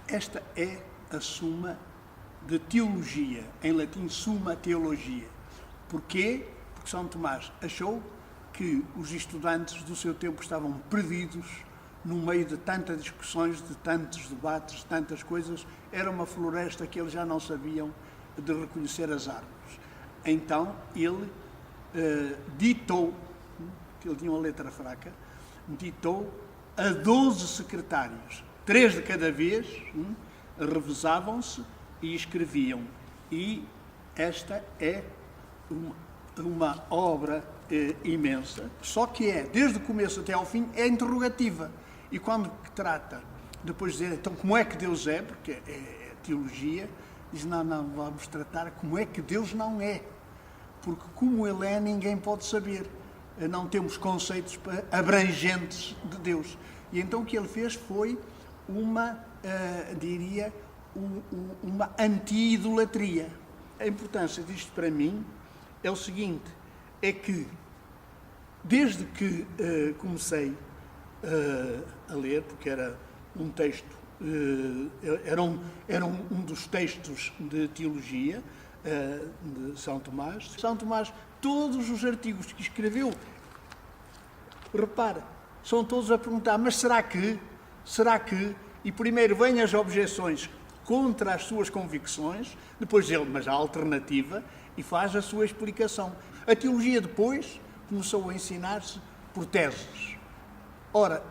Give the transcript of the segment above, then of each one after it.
Esta é a Suma de Teologia, em latim Summa Theologia. Porquê? Porque São Tomás achou que os estudantes do seu tempo estavam perdidos no meio de tantas discussões, de tantos debates, de tantas coisas. Era uma floresta que eles já não sabiam de reconhecer as árvores. Então ele ditou, que ele tinha uma letra fraca, ditou a 12 secretários, 3 de cada vez, revezavam-se e escreviam. E esta é uma obra imensa, só que desde o começo até ao fim, é interrogativa. E quando trata, depois de dizer, então, como é que Deus é, porque é teologia, diz, não, vamos tratar como é que Deus não é. Porque como Ele é, ninguém pode saber. Não temos conceitos abrangentes de Deus. E então o que ele fez foi uma anti-idolatria. A importância disto para mim é o seguinte, é que desde que comecei a ler, porque era um texto, era um dos textos de teologia de São Tomás. São Tomás, todos os artigos que escreveu, repara, são todos a perguntar, mas será que? E primeiro vêm as objeções contra as suas convicções, depois ele, mas a alternativa, e faz a sua explicação. A teologia depois começou a ensinar-se por teses. Ora,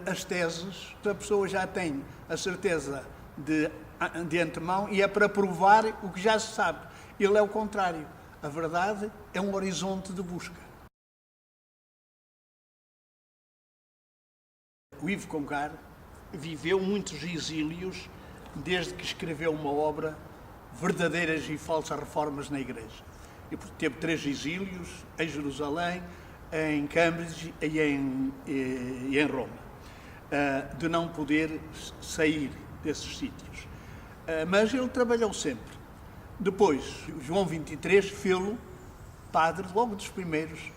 as teses, a pessoa já tem a certeza de antemão e é para provar o que já se sabe. Ele é o contrário. A verdade é um horizonte de busca. O Yves Congar viveu muitos exílios desde que escreveu uma obra, Verdadeiras e Falsas Reformas na Igreja. E teve 3 exílios, em Jerusalém, em Cambridge e em Roma, de não poder sair desses sítios. Mas ele trabalhou sempre. Depois, João XXIII fê-lo padre, logo dos primeiros,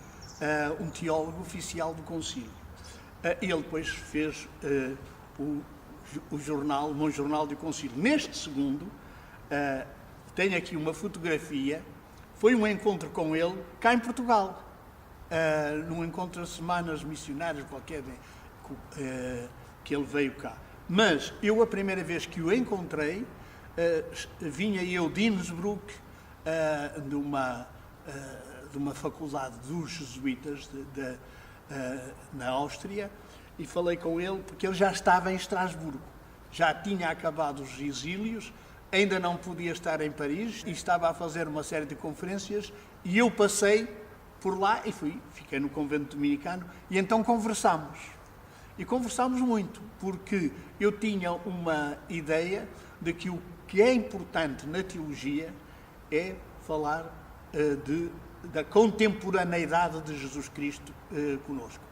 um teólogo oficial do concílio. Ele depois fez o jornal do concílio. Neste segundo, tenho aqui uma fotografia, foi um encontro com ele cá em Portugal, num encontro de semanas missionárias qualquer, que ele veio cá. Mas eu, a primeira vez que o encontrei, vinha eu de Innsbruck, de uma faculdade dos jesuítas na Áustria, e falei com ele porque ele já estava em Estrasburgo, já tinha acabado os exílios, ainda não podia estar em Paris e estava a fazer uma série de conferências, e eu passei por lá e fiquei no convento dominicano, e então conversámos. E conversámos muito, porque eu tinha uma ideia de que o que é importante na teologia é falar da contemporaneidade de Jesus Cristo conosco.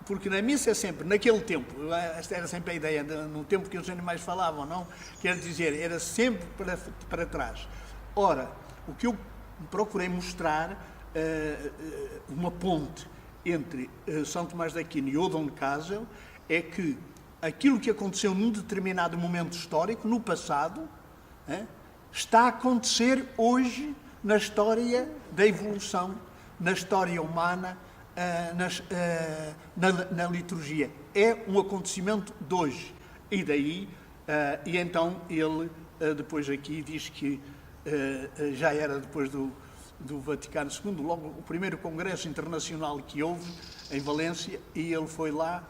Porque na missa é sempre, naquele tempo, esta era sempre a ideia, no tempo que os animais falavam, não? Quer dizer, era sempre para trás. Ora, o que eu procurei mostrar, uma ponte entre São Tomás de Aquino e Odon de Casel, é que aquilo que aconteceu num determinado momento histórico, no passado, está a acontecer hoje na história da evolução, na história humana, na liturgia. É um acontecimento de hoje. E daí, e então ele depois aqui diz que já era depois do Vaticano II, logo o primeiro congresso internacional que houve em Valência, e ele foi lá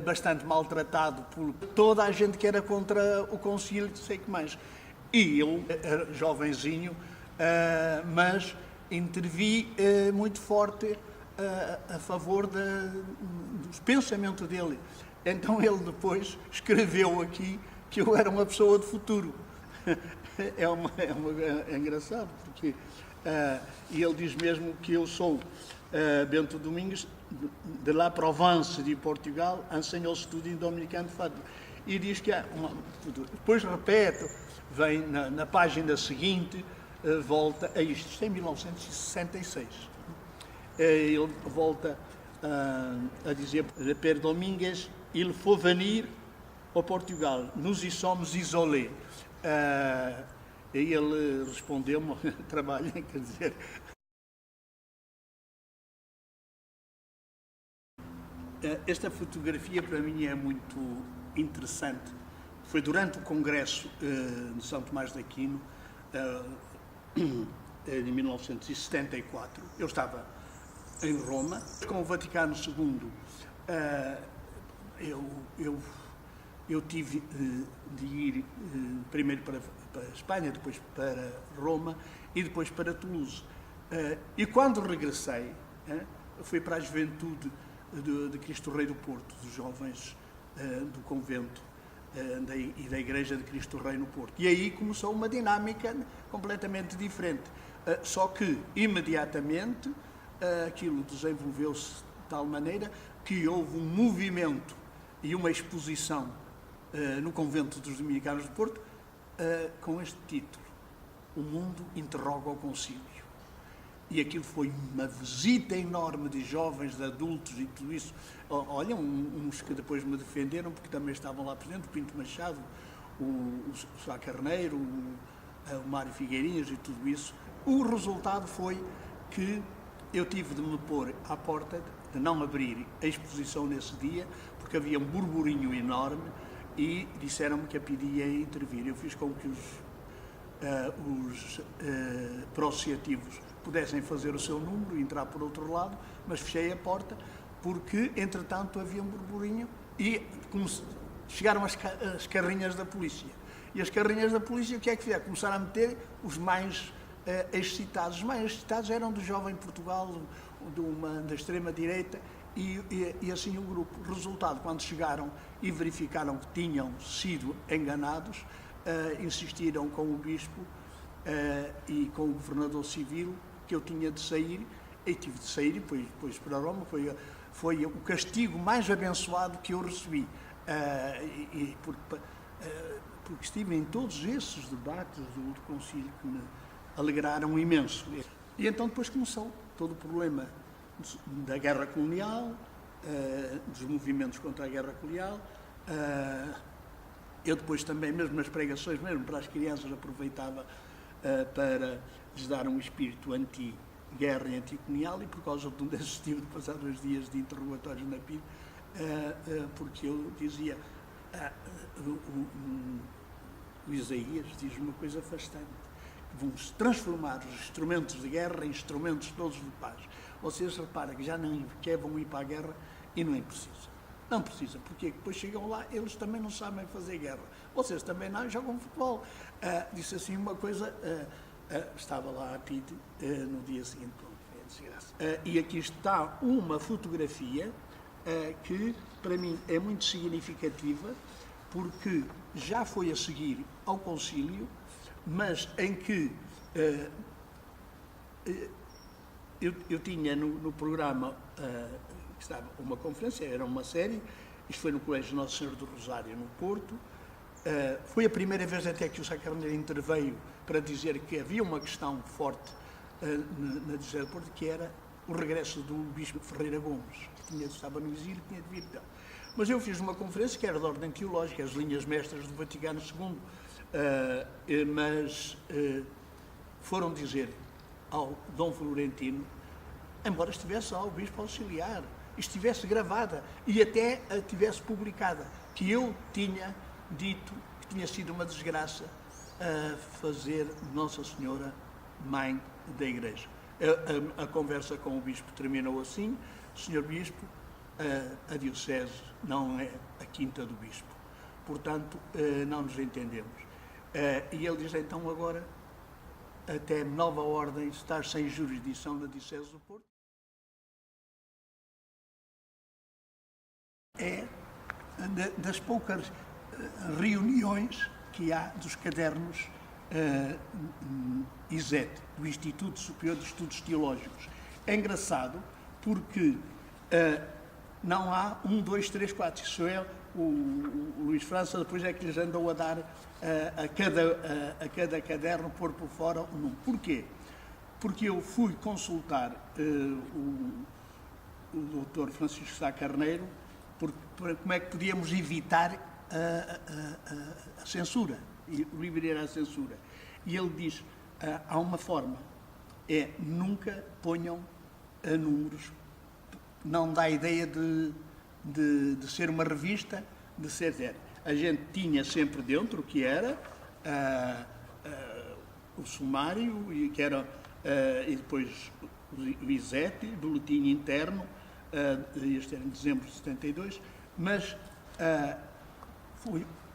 bastante maltratado por toda a gente que era contra o concílio, sei que mais. E eu era jovenzinho, mas intervi muito forte a favor do pensamento dele. Então ele depois escreveu aqui que eu era uma pessoa de futuro. É engraçado, porque e ele diz mesmo que eu sou Bento Domingos, de La Provence, de Portugal, ensinou estudo dominicano de Fátima. E diz que há depois repete, vem na página seguinte, volta a isto. Isto é em 1966. Ele volta a dizer, Père Domingues, il faut venir ao Portugal, nous y sommes isolés. E ele respondeu-me, trabalhem, quer dizer... Esta fotografia para mim é muito interessante. Foi durante o Congresso de São Tomás de Aquino, em 1974. Eu estava em Roma, com o Vaticano II. Eu tive de ir primeiro para a Espanha, depois para Roma e depois para Toulouse. E quando regressei, fui para a juventude de Cristo Rei do Porto, dos jovens do convento e da Igreja de Cristo Rei no Porto. E aí começou uma dinâmica completamente diferente. Só que, imediatamente, aquilo desenvolveu-se de tal maneira que houve um movimento e uma exposição no convento dos Dominicanos do Porto com este título: O Mundo Interroga o Concílio. E aquilo foi uma visita enorme de jovens, de adultos e tudo isso. Olha, uns que depois me defenderam, porque também estavam lá presentes, o Pinto Machado, o Sá Carneiro, o Mário Figueirinhas e tudo isso. O resultado foi que eu tive de me pôr à porta, de não abrir a exposição nesse dia, porque havia um burburinho enorme e disseram-me que a pedia intervir. Eu fiz com que os proassociativos pudessem fazer o seu número e entrar por outro lado, mas fechei a porta porque, entretanto, havia um burburinho e chegaram as carrinhas da polícia. E as carrinhas da polícia, o que é que fizeram? Começaram a meter os mais excitados. Os mais excitados eram do Jovem Portugal, da extrema-direita, e assim o grupo. Resultado, quando chegaram e verificaram que tinham sido enganados, insistiram com o Bispo e com o Governador Civil que eu tinha de sair, e tive de sair e depois para Roma. Foi o castigo mais abençoado que eu recebi, porque estive em todos esses debates do Concílio que me alegraram imenso. E então depois começou todo o problema da guerra colonial, dos movimentos contra a guerra colonial. Eu depois também, mesmo nas pregações, mesmo para as crianças, aproveitava para lhes dar um espírito anti-guerra e anticolonial, e por causa de um desses tive de passar 2 dias de interrogatórios na PIB, porque eu dizia, o Isaías diz uma coisa bastante: vamos transformar os instrumentos de guerra em instrumentos todos de paz. Vocês reparam que já não vão ir para a guerra e não é preciso. Não precisa, porque depois chegam lá, eles também não sabem fazer guerra. Vocês também não jogam futebol. Disse assim uma coisa, estava lá a PID no dia seguinte, pronto, é desgraça. E aqui está uma fotografia que para mim é muito significativa, porque já foi a seguir ao concílio, mas em que eu tinha no programa que estava uma conferência, era uma série, isto foi no Colégio Nosso Senhor do Rosário, no Porto. Foi a primeira vez até que o Sá Carneiro interveio para dizer que havia uma questão forte na Diocese do Porto, que era o regresso do Bispo Ferreira Gomes, que estava no exílio, tinha de vir. Mas eu fiz uma conferência que era de ordem teológica, as linhas mestras do Vaticano II, mas foram dizer ao Dom Florentino, embora estivesse lá o Bispo Auxiliar, estivesse gravada e até a tivesse publicada, que eu tinha dito que tinha sido uma desgraça fazer Nossa Senhora Mãe da Igreja. A conversa com o Bispo terminou assim: Senhor Bispo, a Diocese não é a quinta do Bispo, portanto não nos entendemos. E ele diz: então agora, até nova ordem, estar sem jurisdição na Diocese do Porto. É das poucas reuniões que há dos cadernos ISET, do Instituto Superior de Estudos Teológicos. É engraçado porque não há 1, 2, 3, 4. Isso é o Luís França, depois é que lhes andou a dar a cada caderno, pôr por fora o número. Porquê? Porque eu fui consultar o Dr. Francisco Sá Carneiro como é que podíamos evitar a censura. E o livro era a censura. E ele diz, há uma forma, nunca ponham números, não dá a ideia de ser uma revista, de ser zero. A gente tinha sempre dentro o que era o sumário, que era, e depois o ISET, boletim interno, este era em dezembro de 72, mas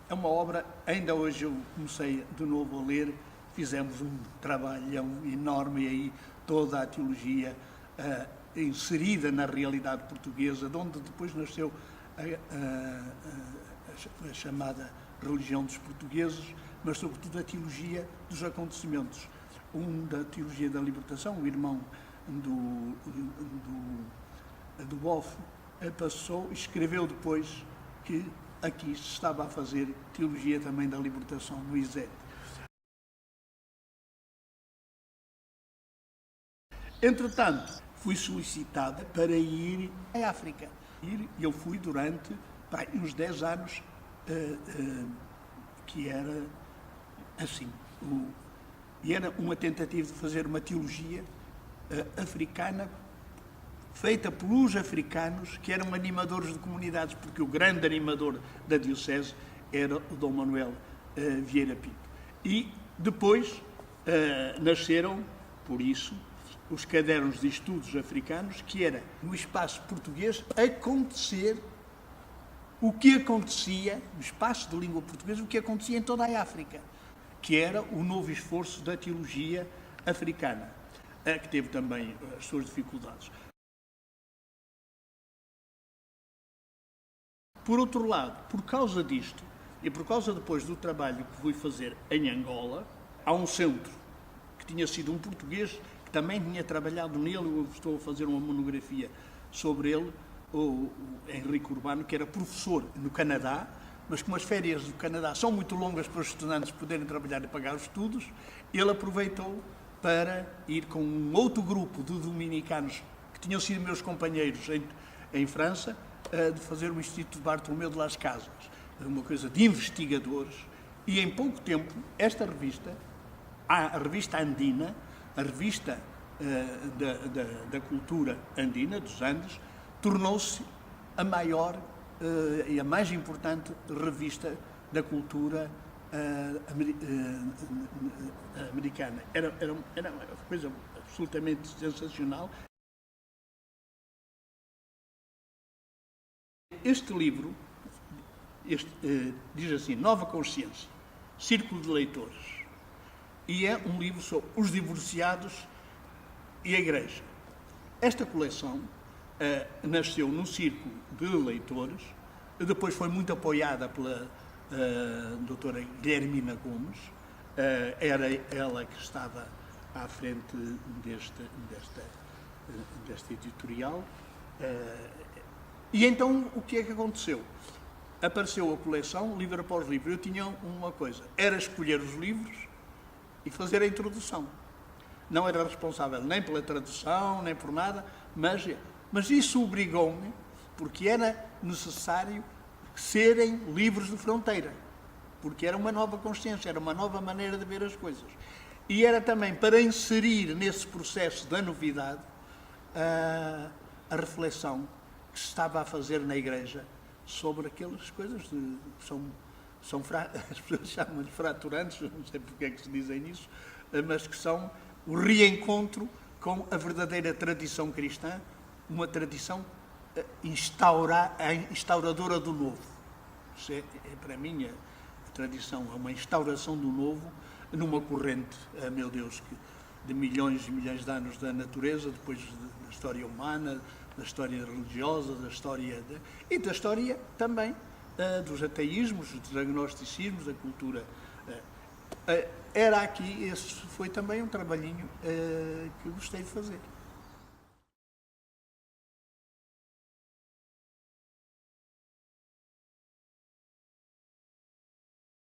é uma obra, ainda hoje eu comecei de novo a ler, fizemos um trabalho enorme aí, toda a teologia inserida na realidade portuguesa, de onde depois nasceu a chamada religião dos portugueses, mas sobretudo a teologia dos acontecimentos. Da teologia da libertação, o irmão do Boff passou, escreveu depois que aqui se estava a fazer teologia também da libertação no ISET. Entretanto, fui solicitada para ir à África. E eu fui durante uns 10 anos, que era assim. E era uma tentativa de fazer uma teologia africana, feita pelos africanos, que eram animadores de comunidades, porque o grande animador da Diocese era o Dom Manuel Vieira Pinto. E depois nasceram, por isso, os cadernos de estudos africanos, que era, no espaço português, acontecer o que acontecia, no espaço de língua portuguesa, o que acontecia em toda a África, que era o novo esforço da teologia africana, que teve também as suas dificuldades. Por outro lado, por causa disto, e por causa depois do trabalho que fui fazer em Angola, há um centro que tinha sido um português, que também tinha trabalhado nele, eu estou a fazer uma monografia sobre ele, o Henrique Urbano, que era professor no Canadá, mas como as férias do Canadá são muito longas para os estudantes poderem trabalhar e pagar os estudos, ele aproveitou para ir com um outro grupo de dominicanos que tinham sido meus companheiros em França, de fazer o Instituto de Bartolomeu de Las Casas, uma coisa de investigadores, e em pouco tempo esta revista, a revista Andina, a revista da cultura andina, dos Andes, tornou-se a maior e a mais importante revista da cultura americana. Era uma coisa absolutamente sensacional. Este livro diz assim, Nova Consciência, Círculo de Leitores, e é um livro sobre os divorciados e a Igreja. Esta coleção nasceu num círculo de leitores, depois foi muito apoiada pela doutora Guilhermina Gomes, era ela que estava à frente desta editorial. E então, o que é que aconteceu? Apareceu a coleção, livro após livro. Eu tinha uma coisa, era escolher os livros e fazer a introdução. Não era responsável nem pela tradução, nem por nada, mas isso obrigou-me, porque era necessário serem livros de fronteira, porque era uma nova consciência, era uma nova maneira de ver as coisas. E era também para inserir nesse processo da novidade a reflexão que se estava a fazer na Igreja sobre aquelas coisas que as pessoas chamam de fraturantes, não sei porque é que se dizem isso, mas que são o reencontro com a verdadeira tradição cristã, uma tradição instauradora do novo. Isso para mim, a tradição é uma instauração do novo numa corrente, meu Deus, de milhões e milhões de anos da natureza, depois da história humana, da história religiosa, e da história também dos ateísmos, dos agnosticismos, da cultura. Era aqui, esse foi também um trabalhinho que eu gostei de fazer.